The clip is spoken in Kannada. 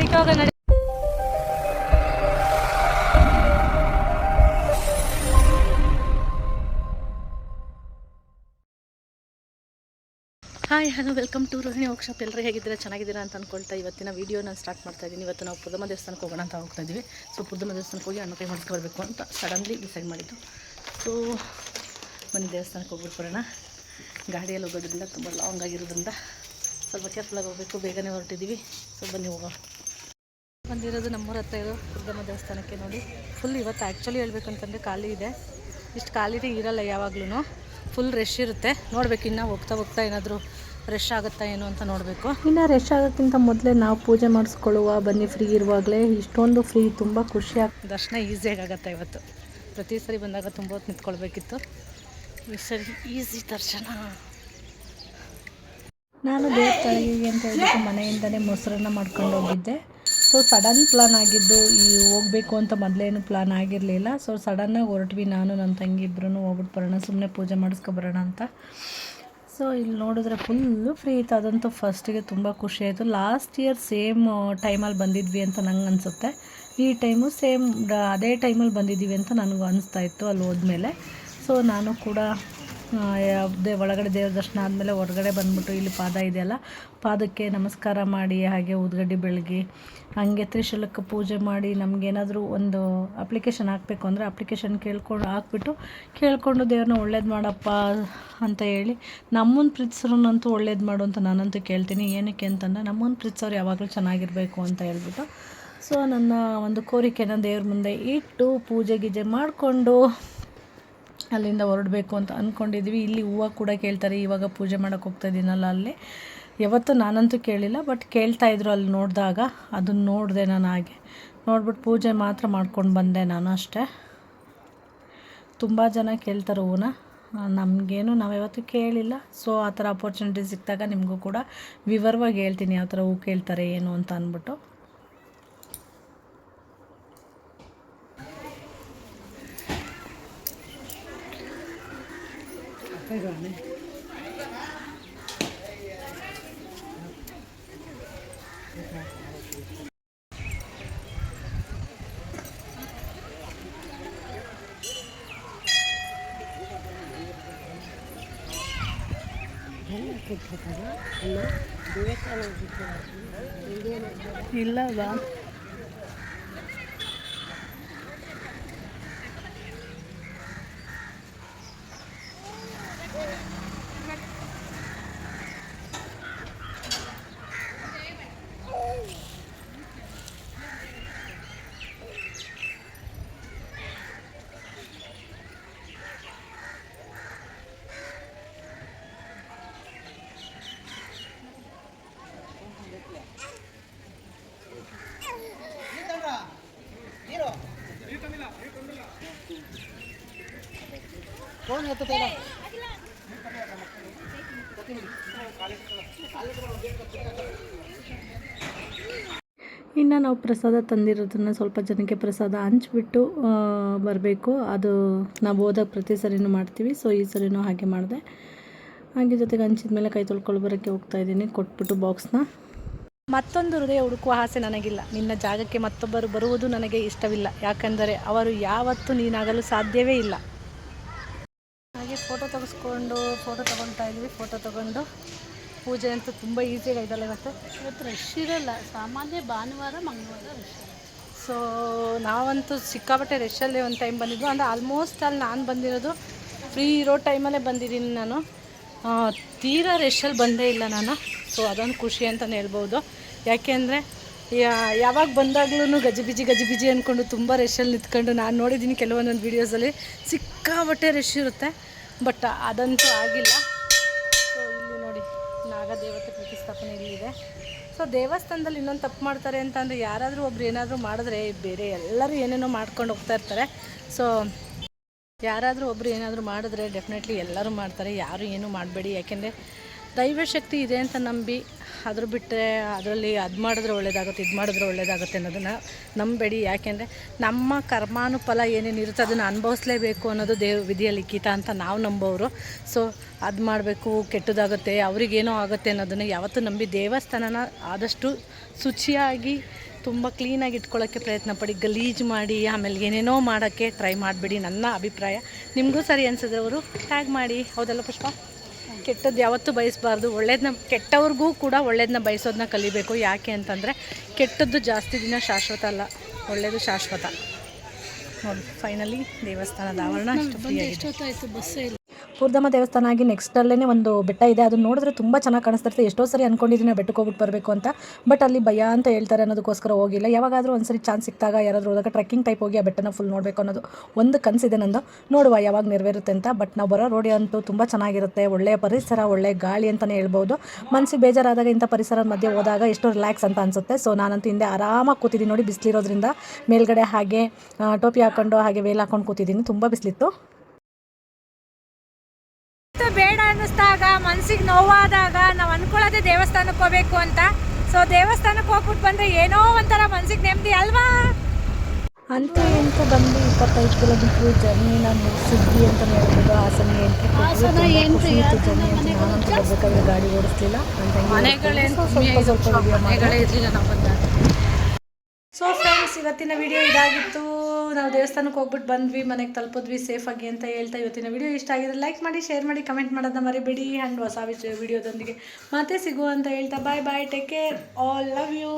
ಇವಾಗ ನಡಿ. Hi hello welcome to Rohini workshop. ಎಲ್ಲರೂ ಹೇಗಿದ್ದೀರಾ, ಚೆನ್ನಾಗಿದ್ದೀರಾ ಅಂತ ಅಂದ್ಕೊಳ್ತಾ ಇವತ್ತಿನ ವೀಡಿಯೋ ನಾನು ಸ್ಟಾರ್ಟ್ ಮಾಡ್ತಾ ಇದ್ದೀನಿ. ಇವತ್ತು ನಾವು ಪುದ್ದಮ್ಮ ದೇವಸ್ಥಾನಕ್ಕೆ ಹೋಗೋಣ ಅಂತ ಹೋಗ್ತಾ ಇದ್ದೀವಿ. ಸೊ ಪುದ್ದಮ್ಮ ದೇವಸ್ಥಾನಕ್ಕೆ ಹೋಗಿ ಹಣ್ಣು ಕೈ ಮಾಡಿಸ್ಕೊಳ್ಬೇಕು ಅಂತ ಸಡನ್ಲಿ ಡಿಸೈಡ್ ಮಾಡಿದ್ದು. ಸೊ ಬನ್ನಿ ದೇವಸ್ಥಾನಕ್ಕೆ ಹೋಗ್ಬಿಟ್ಟು ಬರೋಣ. ಗಾಡಿಯಲ್ಲಿ ಹೋಗೋದ್ರಿಂದ ತುಂಬ ಲಾಂಗ್ ಆಗಿರೋದ್ರಿಂದ ಸ್ವಲ್ಪ ಕೇರ್ಫುಲ್ಲಾಗಿ ಹೋಗಬೇಕು. ಬೇಗನೆ ಹೊರಟಿದ್ದೀವಿ. ಸೊ ಬನ್ನಿ ಹೋಗೋಣ. ಬಂದಿರೋದು ನಮ್ಮೂರ ಹತ್ರ ಇರೋ ಪುದ್ದಮ್ಮ ದೇವಸ್ಥಾನಕ್ಕೆ. ನೋಡಿ ಫುಲ್ ಇವತ್ತು ಆ್ಯಕ್ಚುಲಿ ಹೇಳ್ಬೇಕಂತಂದರೆ ಖಾಲಿ ಇದೆ. ಇಷ್ಟು ಖಾಲಿನೇ ಇರಲ್ಲ, ಯಾವಾಗ್ಲೂ ಫುಲ್ ರಶ್ ಇರುತ್ತೆ. ನೋಡಬೇಕು ಇನ್ನು ಹೋಗ್ತಾ ಏನಾದರೂ ರಶ್ ಆಗುತ್ತಾ ಏನು ಅಂತ ನೋಡಬೇಕು. ಇನ್ನು ರಶ್ ಆಗೋಕ್ಕಿಂತ ಮೊದಲೇ ನಾವು ಪೂಜೆ ಮಾಡಿಸ್ಕೊಳ್ಳುವ ಬನ್ನಿ. ಫ್ರೀ ಇರುವಾಗಲೇ ಇಷ್ಟೊಂದು ಫ್ರೀ, ತುಂಬ ಖುಷಿಯಾಗಿ ದರ್ಶನ ಈಸಿಯಾಗಿ ಆಗುತ್ತೆ. ಇವತ್ತು ಪ್ರತಿ ಸರಿ ಬಂದಾಗ ತುಂಬ ಹೊತ್ತು ನಿಂತ್ಕೊಳ್ಬೇಕಿತ್ತು, ಈ ಸರಿ ಈಸಿ ದರ್ಶನ. ನಾನು ದೇವ್ರ ತಳಗಿಗೆ ಅಂತ ಹೇಳ್ಬಿಟ್ಟು ಮನೆಯಿಂದಲೇ ಮೊಸರನ್ನ ಮಾಡ್ಕೊಂಡು ಹೋಗಿದ್ದೆ. ಸೊ ಸಡನ್ ಪ್ಲಾನ್ ಆಗಿದ್ದು, ಈ ಹೋಗಬೇಕು ಅಂತ ಮೊದಲೇನು ಪ್ಲಾನ್ ಆಗಿರಲಿಲ್ಲ. ಸೊ ಸಡನ್ನಾಗಿ ಹೊರಟ್ವಿ. ನಾನು ನನ್ನ ತಂಗಿ ಇಬ್ಬರೂ ಹೋಗ್ಬಿಟ್ಟು ಬರೋಣ, ಸುಮ್ಮನೆ ಪೂಜೆ ಮಾಡಿಸ್ಕೊಬರೋಣ ಅಂತ. ಸೊ ಇಲ್ಲಿ ನೋಡಿದ್ರೆ ಫುಲ್ಲು ಫ್ರೀ ಇತ್ತು. ಅದಂತೂ ಫಸ್ಟಿಗೆ ತುಂಬ ಖುಷಿ ಆಯಿತು. ಲಾಸ್ಟ್ ಇಯರ್ ಸೇಮ್ ಟೈಮಲ್ಲಿ ಬಂದಿದ್ವಿ ಅಂತ ನಂಗೆ ಅನಿಸುತ್ತೆ. ಈ ಟೈಮು ಸೇಮ್ ಅದೇ ಟೈಮಲ್ಲಿ ಬಂದಿದ್ದೀವಿ ಅಂತ ನನಗೂ ಅನಿಸ್ತಾ ಇತ್ತು ಅಲ್ಲಿ ಹೋದ್ಮೇಲೆ. ಸೊ ನಾನು ಕೂಡ ಒಳಗಡೆ ದೇವ್ರ ದರ್ಶನ ಆದಮೇಲೆ ಹೊರಗಡೆ ಬಂದುಬಿಟ್ಟು ಇಲ್ಲಿ ಪಾದ ಇದೆಯಲ್ಲ, ಪಾದಕ್ಕೆ ನಮಸ್ಕಾರ ಮಾಡಿ, ಹಾಗೆ ಊದ್ಗಡ್ಡಿ ಬೆಳಗಿ, ಹಾಗೆ ತ್ರಿಶೂಲಕ್ಕೆ ಪೂಜೆ ಮಾಡಿ, ನಮಗೇನಾದರೂ ಒಂದು ಅಪ್ಲಿಕೇಶನ್ ಹಾಕಬೇಕು ಅಂದರೆ ಅಪ್ಲಿಕೇಶನ್ ಕೇಳಿಕೊಂಡು ದೇವ್ರನ್ನ ಒಳ್ಳೇದು ಮಾಡಪ್ಪ ಅಂತ ಹೇಳಿ, ನಮ್ಮನ್ನು ಪ್ರೀತಿಸೋರಂತೂ ಒಳ್ಳೇದು ಮಾಡು ಅಂತ ನಾನಂತೂ ಕೇಳ್ತೀನಿ. ಏನಕ್ಕೆ ಅಂತಂದರೆ ನಮ್ಮನ್ನು ಪ್ರೀತಿಸೋರು ಯಾವಾಗಲೂ ಚೆನ್ನಾಗಿರಬೇಕು ಅಂತ ಹೇಳ್ಬಿಟ್ಟು. ಸೊ ನನ್ನ ಒಂದು ಕೋರಿಕೆನ ದೇವ್ರ ಮುಂದೆ ಇಟ್ಟು ಪೂಜೆ ಗೀಜೆ ಮಾಡಿಕೊಂಡು ಅಲ್ಲಿಂದ ಹೊರಡಬೇಕು ಅಂತ ಅಂದ್ಕೊಂಡಿದ್ವಿ. ಇಲ್ಲಿ ಹೂವು ಕೂಡ ಕೇಳ್ತಾರೆ. ಇವಾಗ ಪೂಜೆ ಮಾಡೋಕ್ಕೆ ಹೋಗ್ತಾ ಇದ್ದೀನಲ್ಲ, ಅಲ್ಲಿ ಯಾವತ್ತೂ ನಾನಂತೂ ಕೇಳಿಲ್ಲ, ಬಟ್ ಕೇಳ್ತಾಯಿದ್ರು ಅಲ್ಲಿ ನೋಡಿದಾಗ. ಅದನ್ನು ನೋಡಿದೆ ನಾನು. ಹಾಗೆ ನೋಡ್ಬಿಟ್ಟು ಪೂಜೆ ಮಾತ್ರ ಮಾಡ್ಕೊಂಡು ಬಂದೆ ನಾನು ಅಷ್ಟೇ. ತುಂಬ ಜನ ಕೇಳ್ತಾರೆ ಹೂವನ್ನ, ನಮಗೇನು ನಾವು ಯಾವತ್ತೂ ಕೇಳಿಲ್ಲ. ಸೊ ಆ ಥರ ಅಪರ್ಚುನಿಟಿ ಸಿಕ್ಕಿದಾಗ ನಿಮಗೂ ಕೂಡ ವಿವರವಾಗಿ ಹೇಳ್ತೀನಿ ಯಾವ ಥರ ಹೂ ಕೇಳ್ತಾರೆ ಏನು ಅಂತ ಅಂದ್ಬಿಟ್ಟು. ಇಲ್ಲವಾ ಇನ್ನು ನಾವು ಪ್ರಸಾದ ತಂದಿರೋದನ್ನು ಸ್ವಲ್ಪ ಜನಕ್ಕೆ ಪ್ರಸಾದ ಹಂಚ್ಬಿಟ್ಟು ಬರಬೇಕು. ಅದು ನಾವು ಹೋದಾಗ ಪ್ರತಿ ಸರಿನೂ ಮಾಡ್ತೀವಿ. ಸೊ ಈ ಸರಿನೂ ಹಾಗೆ ಮಾಡಿದೆ. ಹಾಗೆ ಜೊತೆಗೆ ಹಂಚಿದ ಮೇಲೆ ಕೈ ತೊಳ್ಕೊಂಡು ಬರೋಕ್ಕೆ ಹೋಗ್ತಾ ಇದ್ದೀನಿ, ಕೊಟ್ಬಿಟ್ಟು ಬಾಕ್ಸ್ನ. ಮತ್ತೊಂದು ಹೃದಯ ಹುಡುಕುವ ಆಸೆ ನನಗಿಲ್ಲ. ನಿನ್ನ ಜಾಗಕ್ಕೆ ಮತ್ತೊಬ್ಬರು ಬರುವುದು ನನಗೆ ಇಷ್ಟವಿಲ್ಲ, ಯಾಕೆಂದರೆ ಅವರು ಯಾವತ್ತೂ ನೀನಾಗಲು ಸಾಧ್ಯವೇ ಇಲ್ಲ. ಹಾಗೆ ಫೋಟೋ ತೊಗೊಳ್ತಾ ಇದ್ವಿ. ಫೋಟೋ ತೊಗೊಂಡು ಪೂಜೆ ಅಂತೂ ತುಂಬ ಈಸಿಯಾಗಿ ಆಯ್ತಲ್ಲ. ಇವತ್ತು ರಶ್ ಇರಲ್ಲ, ಸಾಮಾನ್ಯ ಭಾನುವಾರ ಮಂಗಳವಾರ ರಶ್. ಸೊ ನಾವಂತೂ ಸಿಕ್ಕಾಪಟ್ಟೆ ರಶಲ್ಲೇ ಒಂದು ಟೈಮ್ ಬಂದಿದ್ದು. ಅಂದರೆ ಆಲ್ಮೋಸ್ಟ್ ಅಲ್ಲಿ ನಾನು ಬಂದಿರೋದು ಫ್ರೀ ಇರೋ ಟೈಮಲ್ಲೇ ಬಂದಿದ್ದೀನಿ ನಾನು. ತೀರಾ ರಶಲ್ಲಿ ಬಂದೇ ಇಲ್ಲ ನಾನು. ಸೊ ಅದೊಂದು ಖುಷಿ ಅಂತಲೇ ಹೇಳ್ಬೋದು. ಯಾಕೆಂದರೆ ಯಾವಾಗ ಬಂದಾಗ್ಲೂ ಗಜಿಬಿಜಿ ಅಂದ್ಕೊಂಡು ತುಂಬ ರಶಲ್ಲಿ ನಿಂತ್ಕೊಂಡು ನಾನು ನೋಡಿದ್ದೀನಿ ಕೆಲವೊಂದೊಂದು ವೀಡಿಯೋಸಲ್ಲಿ ಸಿಕ್ಕಾಪಟ್ಟೆ ರಶ್ ಇರುತ್ತೆ. ಬಟ್ ಅದಂತೂ ಆಗಿಲ್ಲ. ಸೊ ಇಲ್ಲಿ ನೋಡಿ ನಾಗದೇವತೆ ಪ್ರತಿಷ್ಠಾಪನೆ ಇಲ್ಲಿದೆ. ಸೊ ದೇವಸ್ಥಾನದಲ್ಲಿ ಇನ್ನೊಂದು ತಪ್ಪು ಮಾಡ್ತಾರೆ ಅಂತಂದರೆ, ಯಾರಾದರೂ ಒಬ್ರು ಏನಾದರೂ ಮಾಡಿದ್ರೆ ಬೇರೆ ಎಲ್ಲರೂ ಏನೇನೋ ಮಾಡ್ಕೊಂಡು ಹೋಗ್ತಾ ಇರ್ತಾರೆ. ಸೊ ಯಾರಾದರೂ ಒಬ್ಬರು ಏನಾದರೂ ಮಾಡಿದ್ರೆ ಡೆಫಿನೆಟ್ಲಿ ಎಲ್ಲರೂ ಮಾಡ್ತಾರೆ. ಯಾರು ಏನೂ ಮಾಡಬೇಡಿ. ಯಾಕೆಂದರೆ ದೈವಶಕ್ತಿ ಇದೆ ಅಂತ ನಂಬಿ ಅದ್ರ ಬಿಟ್ಟರೆ ಅದರಲ್ಲಿ ಅದು ಮಾಡಿದ್ರೆ ಒಳ್ಳೇದಾಗುತ್ತೆ, ಇದು ಮಾಡಿದ್ರೆ ಒಳ್ಳೇದಾಗುತ್ತೆ ಅನ್ನೋದನ್ನು ನಂಬೇಡಿ. ಯಾಕೆಂದರೆ ನಮ್ಮ ಕರ್ಮಾನುಫಲ ಏನೇನು ಇರುತ್ತೆ ಅದನ್ನು ಅನುಭವಿಸ್ಲೇಬೇಕು ಅನ್ನೋದು ವಿಧಿಯ ಲಿಖಿತ ಅಂತ ನಾವು ನಂಬೋರು. ಸೊ ಅದು ಮಾಡಬೇಕು, ಕೆಟ್ಟದಾಗುತ್ತೆ, ಅವ್ರಿಗೇನೋ ಆಗುತ್ತೆ ಅನ್ನೋದನ್ನು ಯಾವತ್ತೂ ನಂಬಿ ದೇವಸ್ಥಾನನ ಆದಷ್ಟು ಶುಚಿಯಾಗಿ ತುಂಬ ಕ್ಲೀನಾಗಿ ಇಟ್ಕೊಳ್ಳೋಕ್ಕೆ ಪ್ರಯತ್ನ ಪಡಿ. ಗಲೀಜು ಮಾಡಿ ಆಮೇಲೆ ಏನೇನೋ ಮಾಡೋಕ್ಕೆ ಟ್ರೈ ಮಾಡಿಬಿಡಿ, ನನ್ನ ಅಭಿಪ್ರಾಯ. ನಿಮಗೂ ಸರಿ ಅನಿಸಿದ್ರೆ ಅವರು ಟ್ಯಾಗ್ ಮಾಡಿ. ಹೌದಲ್ಲ ಪುಷ್ಪ? ಕೆಟ್ಟದ್ದು ಯಾವತ್ತೂ ಬಯಸಬಾರ್ದು, ಒಳ್ಳೇದನ್ನ ಕೆಟ್ಟವ್ರಿಗೂ ಕೂಡ ಒಳ್ಳೇದನ್ನ ಬಯಸೋದನ್ನ ಕಲಿಬೇಕು. ಯಾಕೆ ಅಂತಂದರೆ ಕೆಟ್ಟದ್ದು ಜಾಸ್ತಿ ದಿನ ಶಾಶ್ವತ ಅಲ್ಲ, ಒಳ್ಳೆಯದು ಶಾಶ್ವತ. ನೋಡಿ ಫೈನಲಿ ದೇವಸ್ಥಾನದ ಆವರಣ ಎಷ್ಟು ಫ್ರೀಯಾಗಿದೆ. ಬಸ್ಸೇ ಇಲ್ಲ. ಪೂರ್ಧಮ್ಮ ದೇವಸ್ಥಾನ ಆಗಿ ನೆಕ್ಸ್ಟಲ್ಲೇ ಒಂದು ಬೆಟ್ಟ ಇದೆ, ಅದನ್ನು ನೋಡಿದ್ರೆ ತುಂಬ ಚೆನ್ನಾಗಿ ಕಾಣಿಸ್ತಿರುತ್ತೆ. ಎಷ್ಟೋ ಸರಿ ಅಂದ್ಕೊಂಡಿದ್ದೀನಿ ಆ ಬೆಟ್ಟಕ್ಕೆ ಹೋಗ್ಬಿಟ್ಟು ಬರಬೇಕು ಅಂತ, ಬಟ್ ಅಲ್ಲಿ ಭಯ ಅಂತ ಹೇಳ್ತಾರೆ ಅನ್ನೋದಕ್ಕೋಸ್ಕರ ಹೋಗಿಲ್ಲ. ಯಾವಾಗಾದರೂ ಒಂದು ಸರಿ ಚಾನ್ಸ್ ಸಿಕ್ತಾಗ ಯಾರಾದರೂ ಹೋದಾಗ ಟ್ರೆಕ್ಕಿಂಗ್ ಟೈಪ್ ಹೋಗಿ ಆ ಬೆಟ್ಟನ ಫುಲ್ ನೋಡಬೇಕು ಅನ್ನೋದು ಒಂದು ಕನಸಿದೆ ನಂದು. ನೋಡುವ ಯಾವಾಗ ನೆರವೇರುತ್ತೆ ಅಂತ. ಬಟ್ ನಾವು ಬರೋ ರೋಡಿ ಅಂತೂ ತುಂಬ ಚೆನ್ನಾಗಿರುತ್ತೆ, ಒಳ್ಳೆಯ ಪರಿಸರ, ಒಳ್ಳೆಯ ಗಾಳಿ ಅಂತಲೇ ಹೇಳ್ಬೋದು. ಮನಸ್ಸಿಗೆ ಬೇಜಾರಾದಾಗ ಇಂಥ ಪರಿಸರದ ಮಧ್ಯೆ ಹೋದಾಗ ಎಷ್ಟು ರಿಲ್ಯಾಕ್ಸ್ ಅಂತ ಅನಿಸುತ್ತೆ. ಸೊ ನಾನಂತೂ ಹಿಂದೆ ಆರಾಮಾಗಿ ಕೂತಿದ್ದೀನಿ ನೋಡಿ, ಬಿಸಿಲಿರೋದ್ರಿಂದ ಮೇಲ್ಗಡೆ ಹಾಗೆ ಟೋಪಿ ಹಾಕ್ಕೊಂಡು ಹಾಗೆ ವೇಲ್ ಹಾಕ್ಕೊಂಡು ಕೂತಿದ್ದೀನಿ, ತುಂಬ ಬಿಸಿಲಿತ್ತು. ಬೇಡ ಅನ್ನಿಸ್ದಾಗ, ಮನ್ಸಿಗೆ ನೋವಾದಾಗ ನಾವು ಅಂದ್ಕೊಳ್ಳೋದೇ ದೇವಸ್ಥಾನಕ್ಕೆ ಹೋಗ್ಬೇಕು ಅಂತ. ಸೊ ದೇವಸ್ಥಾನಕ್ಕೆ ಹೋಗ್ಬಿಟ್ಟು ಬಂದರೆ ಏನೋ ಒಂಥರ ಮನ್ಸಿಗೆ ನೆಮ್ಮದಿ ಅಲ್ವಾ. ಅಂತ ಎಂತ ಬಂದು 25 ಕಿಲೋಮೀಟ್ರ್ ಜರ್ನಿನ ಮುಗಿಸಿದ್ವಿ ಅಂತಲೇ ಹೇಳ್ಬೋದು. ಹಾಸನ ಎಂಟ್ರಿ ಜರ್ನಿ ಅಂತ ನಾನಂತೂ ಬರಬೇಕಾದ್ರೆ ಗಾಡಿ ಓಡಿಸ್ಲಿಲ್ಲ ಅಂತ ಸೊ ಫ್ರೆಂಡ್ಸ್, ಇವತ್ತಿನ ವಿಡಿಯೋ ಇದಾಗಿತ್ತು. ನಾವು ದೇವಸ್ಥಾನಕ್ಕೆ ಹೋಗ್ಬಿಟ್ಟು ಬಂದ್ವಿ, ಮನೆಗೆ ತಲುಪಿದ್ವಿ ಸೇಫಾಗಿ ಅಂತ ಹೇಳ್ತಾ ಇವತ್ತಿನ ವಿಡಿಯೋ ಇಷ್ಟ ಆಗಿದ್ರೆ ಲೈಕ್ ಮಾಡಿ, ಶೇರ್ ಮಾಡಿ, ಕಮೆಂಟ್ ಮಾಡೋದನ್ನ ಮರಿಬೇಡಿ. ಆ್ಯಂಡ್ ಹೊಸ ವಿಡಿಯೋದೊಂದಿಗೆ ಮತ್ತೆ ಸಿಗುವ ಅಂತ ಹೇಳ್ತಾ bye bye, take care, all love you.